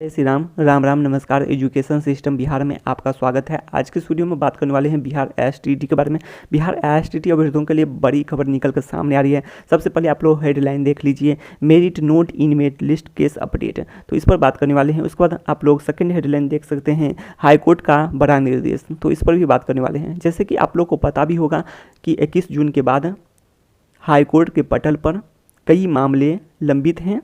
जय श्री राम। राम राम नमस्कार। Education system Bihar में आपका स्वागत है। आज के वीडियो में बात करने वाले हैं बिहार एसटीटी के बारे में। बिहार एसटीटी अभ्यर्थियों के लिए बड़ी खबर निकल कर सामने आ रही है। सबसे पहले आप लोग हेडलाइन देख लीजिए, merit note in merit list case update, तो इस पर बात करने वाले हैं। उसके बाद आप लोग सेकेंड हेडलाइन देख सकते हैं, हाईकोर्ट का बड़ा निर्देश, तो इस पर भी बात करने वाले हैं। जैसे कि आप लोग को पता भी होगा कि 21 जून के बाद हाईकोर्ट के पटल पर कई मामले लंबित हैं।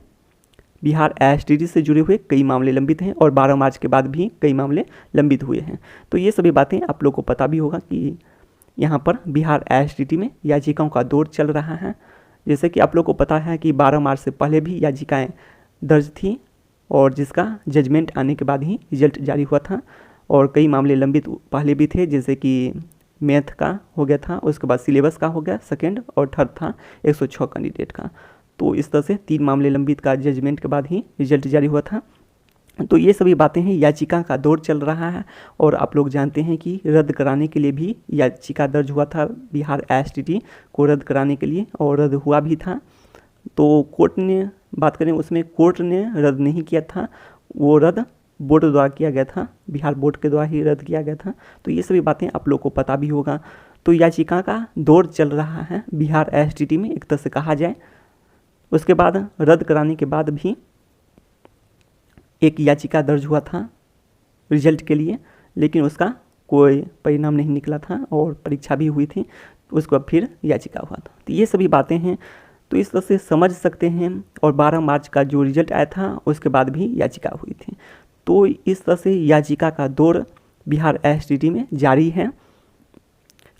बिहार एसटीटी से जुड़े हुए कई मामले लंबित हैं और 12 मार्च के बाद भी कई मामले लंबित हुए हैं। तो ये सभी बातें आप लोग को पता भी होगा कि यहाँ पर बिहार एसटीटी में याचिकाओं का दौर चल रहा है। जैसे कि आप लोग को पता है कि 12 मार्च से पहले भी याचिकाएं दर्ज थी और जिसका जजमेंट आने के बाद ही रिजल्ट जारी हुआ था। और कई मामले लंबित पहले भी थे, जैसे कि मैथ का हो गया था, उसके बाद सिलेबस का हो गया सेकेंड, और थर्ड था 106 कैंडिडेट का। तो इस तरह से 3 मामले लंबित का जजमेंट के बाद ही रिजल्ट जारी हुआ था। तो ये सभी बातें हैं, याचिका का दौर चल रहा है। और आप लोग जानते हैं कि रद्द कराने के लिए भी याचिका दर्ज हुआ था बिहार एसटीटी को रद्द कराने के लिए, और रद्द हुआ भी था। तो कोर्ट ने बात करें, उसमें कोर्ट ने रद्द नहीं किया था, वो रद्द बोर्ड द्वारा किया गया था, बिहार बोर्ड के द्वारा ही रद्द किया गया था। तो ये सभी बातें आप लोग को पता भी होगा। तो याचिका का दौर चल रहा है बिहार एसटीटी में, एक तरह से कहा जाए। उसके बाद रद्द कराने के बाद भी एक याचिका दर्ज हुआ था रिजल्ट के लिए, लेकिन उसका कोई परिणाम नहीं निकला था और परीक्षा भी हुई थी, उसके बाद फिर याचिका हुआ था। तो ये सभी बातें हैं, तो इस तरह से समझ सकते हैं। और 12 मार्च का जो रिजल्ट आया था उसके बाद भी याचिका हुई थी। तो इस तरह से याचिका का दौर बिहार एसटीटी में जारी है।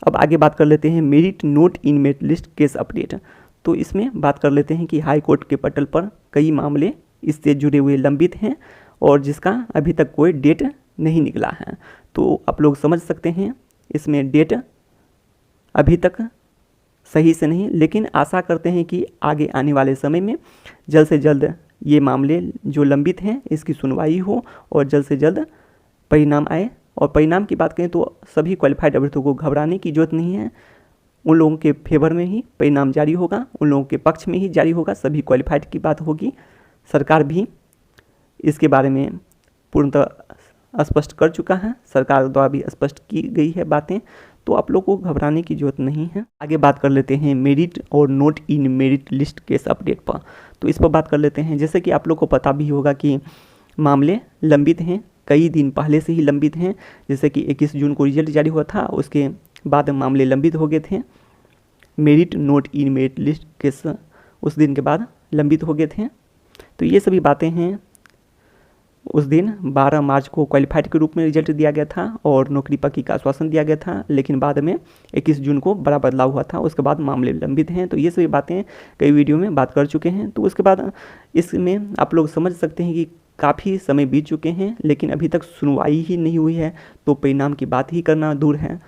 अब आगे बात कर लेते हैं merit note in merit list case update. तो इसमें बात कर लेते हैं कि हाई कोर्ट के पटल पर कई मामले इससे जुड़े हुए लंबित हैं और जिसका अभी तक कोई डेट नहीं निकला है। तो आप लोग समझ सकते हैं, इसमें डेट अभी तक सही से नहीं, लेकिन आशा करते हैं कि आगे आने वाले समय में जल्द से जल्द ये मामले जो लंबित हैं इसकी सुनवाई हो और जल्द से जल्द परिणाम आए। और परिणाम की बात करें तो सभी क्वालिफाइड अभ्यर्थियों को घबराने की जरूरत नहीं है। उन लोगों के फेवर में ही परिणाम जारी होगा, उन लोगों के पक्ष में ही जारी होगा, सभी क्वालिफाइड की बात होगी। सरकार भी इसके बारे में पूर्णतः स्पष्ट कर चुका है, सरकार द्वारा भी स्पष्ट की गई है बातें। तो आप लोग को घबराने की जरूरत नहीं है। आगे बात कर लेते हैं मेरिट और note in merit list case update पर। तो इस पर बात कर लेते हैं। जैसे कि आप लोग को पता भी होगा कि मामले लंबित हैं, कई दिन पहले से ही लंबित हैं। जैसे कि 21 जून को रिजल्ट जारी हुआ था, उसके बाद मामले लंबित हो गए थे। Merit note in merit list case उस दिन के बाद लंबित हो गए थे। तो ये सभी बातें हैं। उस दिन 12 मार्च को क्वालिफाइड के रूप में रिजल्ट दिया गया था और नौकरी पक्की का आश्वासन दिया गया था, लेकिन बाद में 21 जून को बड़ा बदलाव हुआ था, उसके बाद मामले लंबित हैं। तो ये सभी बातें कई वीडियो में बात कर चुके हैं। तो उसके बाद इसमें आप लोग समझ सकते हैं कि काफ़ी समय बीत चुके हैं, लेकिन अभी तक सुनवाई ही नहीं हुई है, तो परिणाम की बात ही करना दूर है।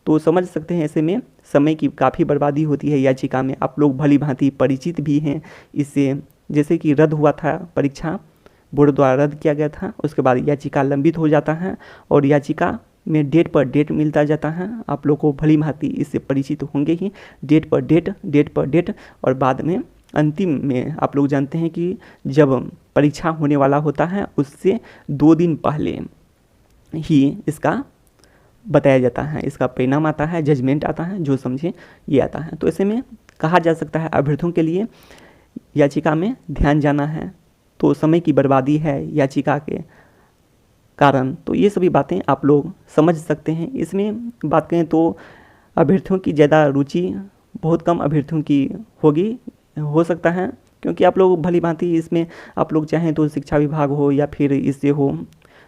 तो समझ सकते हैं ऐसे में समय की काफ़ी बर्बादी होती है याचिका में। आप लोग भली भांति परिचित भी हैं इससे। जैसे कि रद्द हुआ था, परीक्षा बोर्ड द्वारा रद्द किया गया था, उसके बाद याचिका लंबित हो जाता है और याचिका में डेट पर डेट मिलता जाता है। आप लोग को भली भांति इससे परिचित होंगे ही, डेट पर डेट, डेट पर डेट। और बाद में अंतिम में आप लोग जानते हैं कि जब परीक्षा होने वाला होता है उससे 2 दिन पहले ही इसका बताया जाता है, इसका परिणाम आता है, जजमेंट आता है, जो समझे ये आता है। तो ऐसे में कहा जा सकता है अभ्यर्थियों के लिए याचिका में ध्यान जाना है, तो समय की बर्बादी है याचिका के कारण। तो ये सभी बातें आप लोग समझ सकते हैं। इसमें बात करें तो अभ्यर्थियों की ज़्यादा रुचि बहुत कम अभ्यर्थियों की होगी, हो सकता है, क्योंकि आप लोग भली भांति इसमें आप लोग चाहें तो शिक्षा विभाग हो या फिर इससे हो,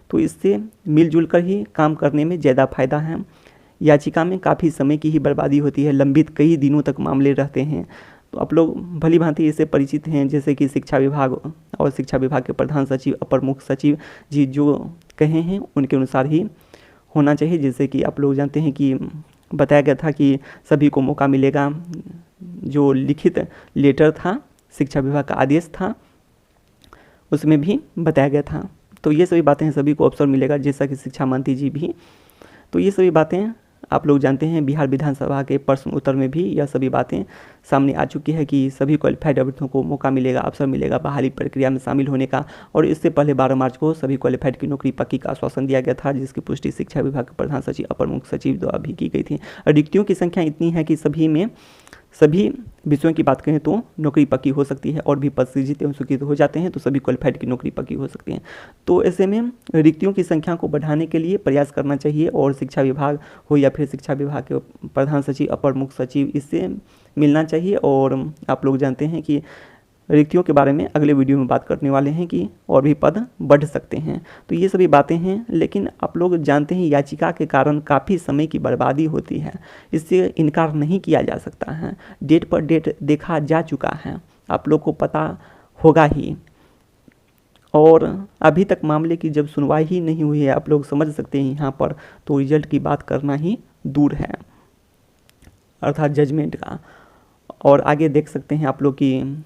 तो इससे मिलजुल कर ही काम करने में ज़्यादा फायदा है। याचिका में काफ़ी समय की ही बर्बादी होती है, लंबित कई दिनों तक मामले रहते हैं। तो आप लोग भली भांति इससे परिचित हैं। जैसे कि शिक्षा विभाग और शिक्षा विभाग के प्रधान सचिव, अपर मुख्य सचिव जी जो कहे हैं उनके अनुसार ही होना चाहिए। जैसे कि आप लोग जानते हैं कि बताया गया था कि सभी को मौका मिलेगा, जो लिखित लेटर था, शिक्षा विभाग का आदेश था, उसमें भी बताया गया था। तो ये सभी बातें सभी को अवसर मिलेगा, जैसा कि शिक्षा मंत्री जी भी। तो ये सभी बातें आप लोग जानते हैं बिहार विधानसभा के प्रश्न उत्तर में भी यह सभी बातें सामने आ चुकी है कि सभी क्वालिफाइड अभ्यर्थियों को मौका मिलेगा, अवसर मिलेगा बहाली प्रक्रिया में शामिल होने का। और इससे पहले 12 मार्च को सभी क्वालिफाइड की नौकरी पक्की का आश्वासन दिया गया था, जिसकी पुष्टि शिक्षा विभाग के प्रधान सचिव अपर मुख्य सचिव द्वारा भी की गई थी। रिक्तियों की संख्या इतनी है कि सभी विषयों की बात करें तो नौकरी पक्की हो सकती है, और भी पद सृजित एवं स्वीकृत हो जाते हैं तो सभी क्वालिफाइड की नौकरी पक्की हो सकती है। तो ऐसे में रिक्तियों की संख्या को बढ़ाने के लिए प्रयास करना चाहिए, और शिक्षा विभाग हो या फिर शिक्षा विभाग के प्रधान सचिव अपर मुख्य सचिव, इससे मिलना चाहिए। और आप लोग जानते हैं कि रिक्तियों के बारे में अगले वीडियो में बात करने वाले हैं कि और भी पद बढ़ सकते हैं। तो ये सभी बातें हैं, लेकिन आप लोग जानते हैं याचिका के कारण काफ़ी समय की बर्बादी होती है, इससे इनकार नहीं किया जा सकता है। डेट पर डेट देखा जा चुका है, आप लोग को पता होगा ही, और अभी तक मामले की जब सुनवाई ही नहीं हुई है, आप लोग समझ सकते हैं यहाँ पर तो रिजल्ट की बात करना ही दूर है, अर्थात जजमेंट का। और आगे देख सकते हैं आप लोग की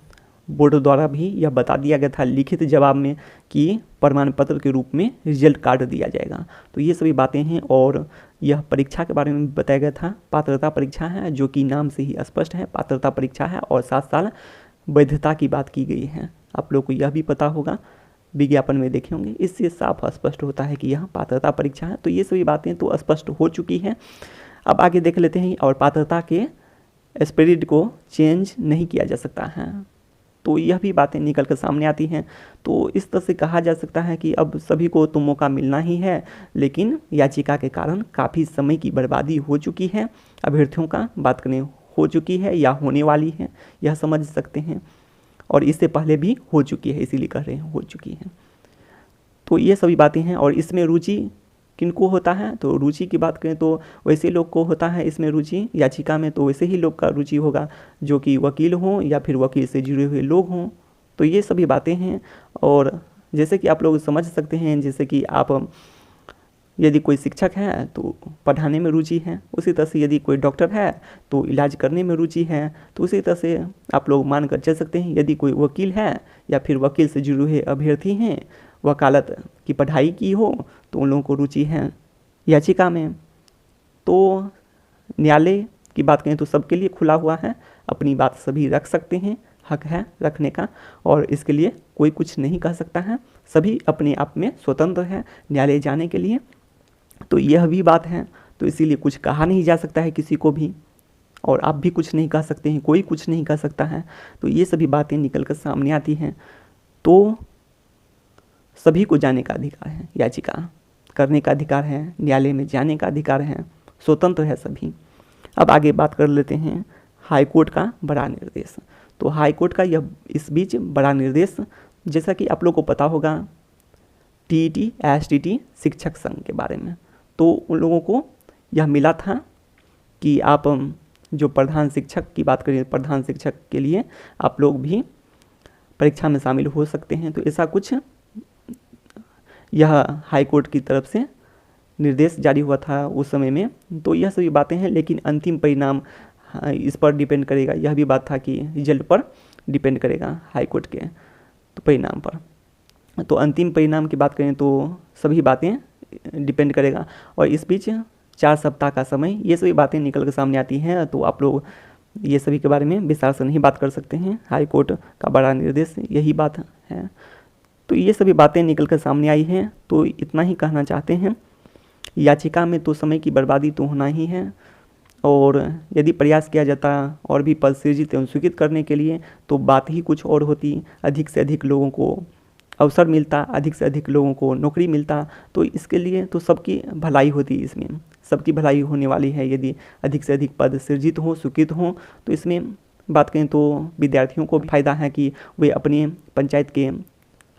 बोर्ड द्वारा भी यह बता दिया गया था लिखित जवाब में कि प्रमाण पत्र के रूप में रिजल्ट कार्ड दिया जाएगा। तो ये सभी बातें हैं, और यह परीक्षा के बारे में बताया गया था। पात्रता परीक्षा है, जो कि नाम से ही स्पष्ट है, पात्रता परीक्षा है, और 7 साल वैधता की बात की गई है। आप लोग को यह भी पता होगा, विज्ञापन में देखे होंगे, इससे साफ स्पष्ट होता है कि यह पात्रता परीक्षा है। तो ये सभी बातें तो स्पष्ट हो चुकी हैं। अब आगे देख लेते हैं, और पात्रता के स्पिरिट को चेंज नहीं किया जा सकता है, तो यह भी बातें निकल कर सामने आती हैं। तो इस तरह से कहा जा सकता है कि अब सभी को तो मौका मिलना ही है, लेकिन याचिका के कारण काफ़ी समय की बर्बादी हो चुकी है, अभ्यर्थियों का बात करें हो चुकी है या होने वाली है, यह समझ सकते हैं, और इससे पहले भी हो चुकी है, इसीलिए कह रहे हैं हो चुकी है। तो ये सभी बातें हैं, और इसमें रुचि किनको होता है, तो रुचि की बात करें तो वैसे लोग को होता है इसमें रुचि, याचिका में तो वैसे ही लोग का रुचि होगा जो कि वकील हों या फिर वकील से जुड़े हुए लोग हों। तो ये सभी बातें हैं, और जैसे कि आप लोग समझ सकते हैं, जैसे कि आप यदि कोई शिक्षक है तो पढ़ाने में रुचि है, उसी तरह से यदि कोई डॉक्टर है तो इलाज करने में रुचि है। तो उसी तरह से आप लोग मान कर चल सकते हैं, यदि कोई वकील है या फिर वकील से जुड़े हुए अभ्यर्थी हैं, वकालत की पढ़ाई की हो, तो उन लोगों को रुचि है याचिका में। तो न्यायालय की बात करें तो सबके लिए खुला हुआ है, अपनी बात सभी रख सकते हैं, हक है रखने का, और इसके लिए कोई कुछ नहीं कह सकता है, सभी अपने आप में स्वतंत्र है न्यायालय जाने के लिए। तो यह भी बात है, तो इसीलिए कुछ कहा नहीं जा सकता है किसी को भी, और आप भी कुछ नहीं कह सकते हैं, कोई कुछ नहीं कह सकता है। तो ये सभी बातें निकल कर सामने आती हैं। तो सभी को जाने का अधिकार है, याचिका करने का अधिकार है, न्यायालय में जाने का अधिकार है, स्वतंत्र है सभी। अब आगे बात कर लेते हैं हाईकोर्ट का बड़ा निर्देश। तो हाईकोर्ट का यह इस बीच बड़ा निर्देश, जैसा कि आप लोग को पता होगा टीईटी एसटीटी शिक्षक संघ के बारे में, तो उन लोगों को यह मिला था कि आप जो प्रधान शिक्षक की बात करें, प्रधान शिक्षक के लिए आप लोग भी परीक्षा में शामिल हो सकते हैं। तो ऐसा कुछ यह हाईकोर्ट की तरफ से निर्देश जारी हुआ था उस समय में। तो यह सभी बातें हैं, लेकिन अंतिम परिणाम इस पर डिपेंड करेगा। यह भी बात था कि रिजल्ट पर डिपेंड करेगा हाईकोर्ट के तो परिणाम पर। तो अंतिम परिणाम की बात करें तो सभी बातें डिपेंड करेगा, और इस बीच 4 सप्ताह का समय, ये सभी बातें निकल कर सामने आती हैं। तो आप लोग ये सभी के बारे में विस्तार से नहीं बात कर सकते हैं, हाईकोर्ट का बड़ा निर्देश यही बात है। तो ये सभी बातें निकल कर सामने आई हैं। तो इतना ही कहना चाहते हैं, याचिका में तो समय की बर्बादी तो होना ही है, और यदि प्रयास किया जाता और भी पद सृजित एवं स्वीकृत करने के लिए तो बात ही कुछ और होती, अधिक से अधिक लोगों को अवसर मिलता, अधिक से अधिक लोगों को नौकरी मिलता। तो इसके लिए तो सबकी भलाई होती, इसमें सबकी भलाई होने वाली है यदि अधिक से अधिक पद सृजित हों, स्वीकृत हों। तो इसमें बात करें तो विद्यार्थियों को भी फायदा है कि वे अपने पंचायत के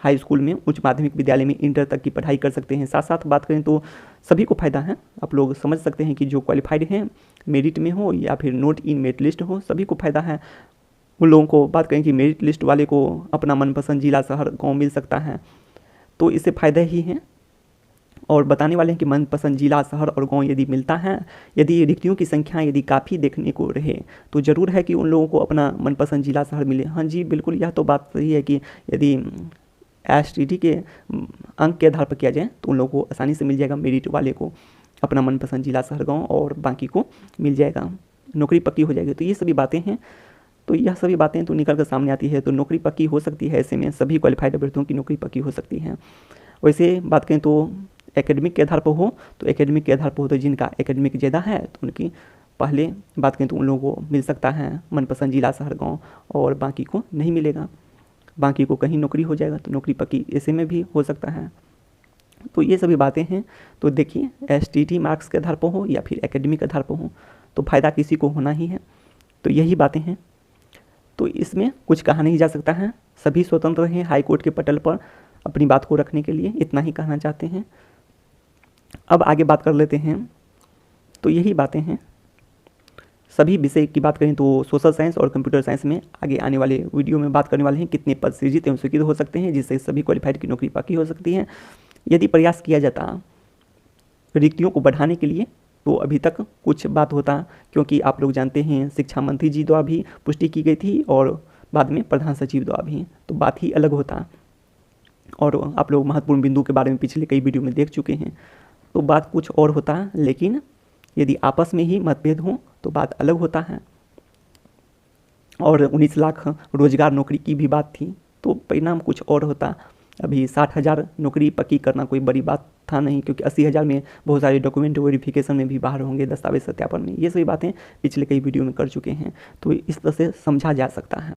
हाई स्कूल में, उच्च माध्यमिक विद्यालय में इंटर तक की पढ़ाई कर सकते हैं। साथ साथ बात करें तो सभी को फ़ायदा है। आप लोग समझ सकते हैं कि जो क्वालिफाइड हैं, मेरिट में हो या फिर नोट इन मेरिट लिस्ट हो, सभी को फ़ायदा है। उन लोगों को बात करें कि मेरिट लिस्ट वाले को अपना मनपसंद जिला, शहर, गांव मिल सकता है, तो इससे फ़ायदे ही हैं। और बताने वाले हैं कि मनपसंद जिला, शहर और गांव यदि मिलता है, यदि रिक्तियों की संख्या यदि काफ़ी देखने को रहे, तो ज़रूर है कि उन लोगों को अपना मनपसंद जिला, शहर मिले। हाँ जी, बिल्कुल, यह तो बात सही है कि यदि एसटीटी के अंक के आधार पर किया जाए तो उन लोगों को आसानी से मिल जाएगा, मेरिट वाले को। अपना मनपसंद जिला शहर गाँव और बाकी को मिल जाएगा, नौकरी पक्की हो जाएगी। तो ये सभी बातें हैं, तो यह सभी बातें तो निकल कर सामने आती है, तो नौकरी पक्की हो सकती है। ऐसे में सभी क्वालिफाइड अभ्यर्थियों की नौकरी पक्की हो सकती है। वैसे बात करें तो एकेडमिक के आधार पर हो, तो एकेडमिक के आधार पर हो तो जिनका एकेडमिक ज़्यादा है तो उनकी पहले बात करें तो उन लोगों को मिल सकता है मनपसंद जिला शहर गाँव, और बाकी को नहीं मिलेगा, बाकी को कहीं नौकरी हो जाएगा, तो नौकरी पक्की ऐसे में भी हो सकता है। तो ये सभी बातें हैं। तो देखिए STT मार्क्स के आधार पर हो या फिर एकेडमिक के आधार पर हो, तो फ़ायदा किसी को होना ही है। तो यही बातें हैं, तो इसमें कुछ कहा नहीं जा सकता है, सभी स्वतंत्र हैं हाई कोर्ट के पटल पर अपनी बात को रखने के लिए, इतना ही कहना चाहते हैं। अब आगे बात कर लेते हैं। तो यही बातें हैं, सभी विषय की बात करें तो सोशल साइंस और कंप्यूटर साइंस में आगे आने वाले वीडियो में बात करने वाले हैं कितने पद सृजित एवं स्वीकृत हो सकते हैं जिससे सभी क्वालिफाइड की नौकरी पक्की हो सकती है। यदि प्रयास किया जाता रिक्तियों को बढ़ाने के लिए तो अभी तक कुछ बात होता, क्योंकि आप लोग जानते हैं शिक्षा मंत्री जी द्वारा भी पुष्टि की गई थी और बाद में प्रधान सचिव द्वारा भी, तो बात ही अलग होता। और आप लोग महत्वपूर्ण बिंदु के बारे में पिछले कई वीडियो में देख चुके हैं, तो बात कुछ और होता। लेकिन यदि आपस में ही मतभेद हो तो बात अलग होता है। और 19 लाख रोजगार नौकरी की भी बात थी, तो परिणाम कुछ और होता। अभी 60,000 नौकरी पक्की करना कोई बड़ी बात था नहीं, क्योंकि 80,000 में बहुत सारे डॉक्यूमेंट वेरिफिकेशन में भी बाहर होंगे, दस्तावेज सत्यापन में। ये सभी बातें पिछले कई वीडियो में कर चुके हैं, तो इस तरह से समझा जा सकता है।